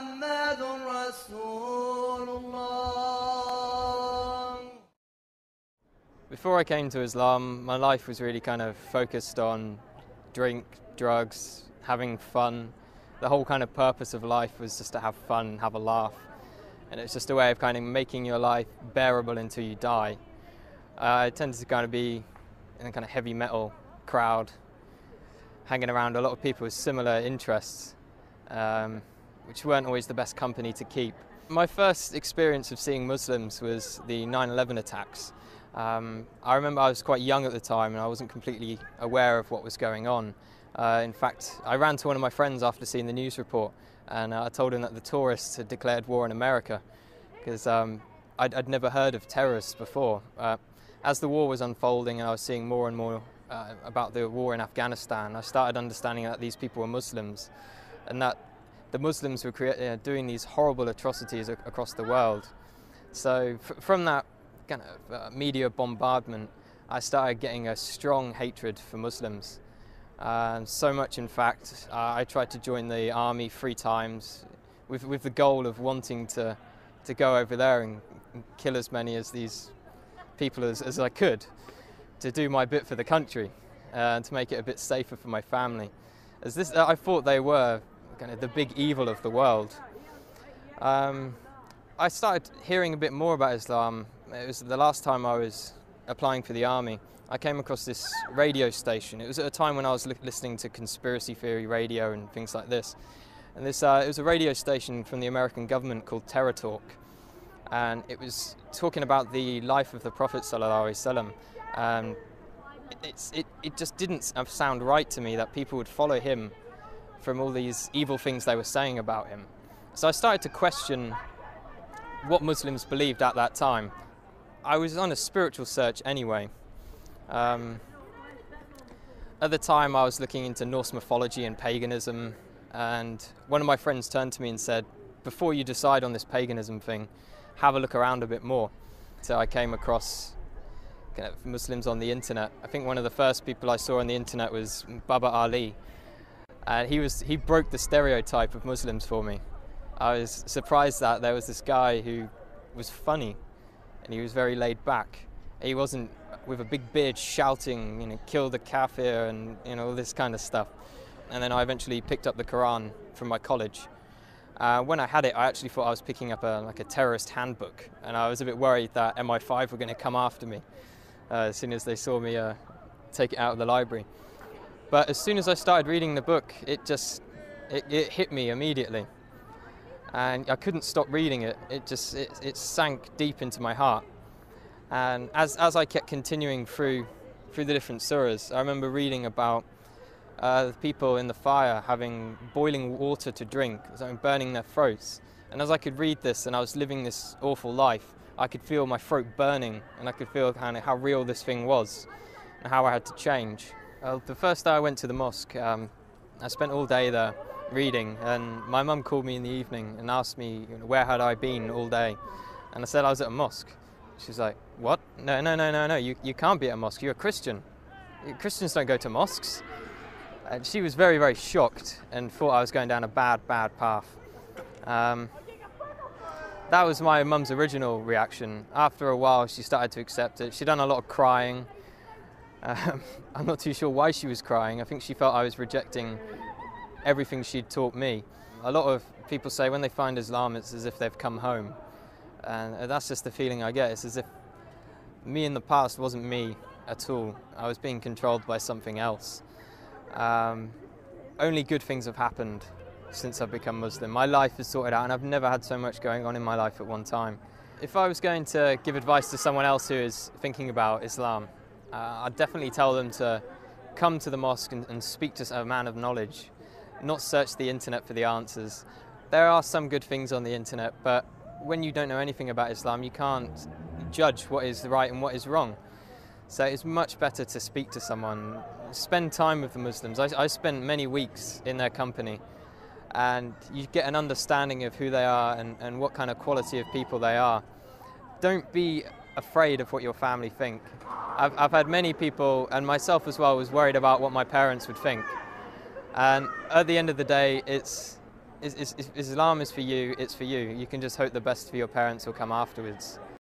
محمد رسول الله. Before I came to Islam, my life was really kind of focused on drink, drugs, having fun. The whole kind of purpose of life was just to have fun, have a laugh. And it's just a way of kind of making your life bearable until you die. I tended to kind of be in a kind of heavy metal crowd, hanging around a lot of people with similar interests, which weren't always the best company to keep. My first experience of seeing Muslims was the 9/11 attacks. I remember I was quite young at the time and I wasn't completely aware of what was going on. In fact, I ran to one of my friends after seeing the news report and I told him that the tourists had declared war on America because I'd never heard of terrorists before. As the war was unfolding and I was seeing more and more about the war in Afghanistan, I started understanding that these people were Muslims and that the Muslims were doing these horrible atrocities across the world. So from that kind of media bombardment, I started getting a strong hatred for Muslims. So much, in fact, I tried to join the army 3 times with the goal of wanting to go over there and kill as many of these people as I could, to do my bit for the country and to make it a bit safer for my family. I thought they were kind of the big evil of the world. I started hearing a bit more about Islam. It was the last time I was applying for the army. I came across this radio station. It was at a time when I was listening to conspiracy theory radio and things like this. And it was a radio station from the American government called Terror Talk. And it was talking about the life of the Prophet ﷺ. It just didn't sound right to me that people would follow him from all these evil things they were saying about him. So I started to question what Muslims believed at that time. I was on a spiritual search anyway. At the time I was looking into Norse mythology and paganism, and one of my friends turned to me and said, before you decide on this paganism thing, have a look around a bit more. So I came across kind of Muslims on the internet. I think one of the first people I saw on the internet was Baba Ali, and he broke the stereotype of Muslims for me. I was surprised that there was this guy who was funny and he was very laid back. He wasn't with a big beard shouting, kill the kafir and all this kind of stuff. And then I eventually picked up the Quran from my college. When I had it, I actually thought I was picking up a terrorist handbook, and I was a bit worried that MI5 were going to come after me as soon as they saw me take it out of the library. But as soon as I started reading the book, it hit me immediately, and I couldn't stop reading it. It sank deep into my heart. And as I kept continuing through the different surahs, I remember reading about the people in the fire having boiling water to drink, burning their throats. And as I could read this and I was living this awful life, I could feel my throat burning, and I could feel kind of how real this thing was and how I had to change. The first day I went to the mosque, I spent all day there reading, and my mum called me in the evening and asked me where had I been all day. And I said I was at a mosque. She's like, what? No, you can't be at a mosque, you're a Christian. Christians don't go to mosques. And she was very, very shocked and thought I was going down a bad path. That was my mum's original reaction. After a while, she started to accept it. She'd done a lot of crying. I'm not too sure why she was crying. I think she felt I was rejecting everything she'd taught me. A lot of people say when they find Islam, it's as if they've come home. And that's just the feeling I get. It's as if me in the past wasn't me at all. I was being controlled by something else. Only good things have happened since I've become Muslim. My life is sorted out, and I've never had so much going on in my life at one time. If I was going to give advice to someone else who is thinking about Islam, I'd definitely tell them to come to the mosque and speak to a man of knowledge, not search the internet for the answers. There are some good things on the internet, but when you don't know anything about Islam, you can't judge what is right and what is wrong. So it's much better to speak to someone, spend time with the Muslims. I spent many weeks in their company, and you get an understanding of who they are and what kind of quality of people they are. Don't be afraid of what your family think. I've had many people, and myself as well, was worried about what my parents would think. And at the end of the day, it's Islam is for you, it's for you. You can just hope the best for your parents will come afterwards.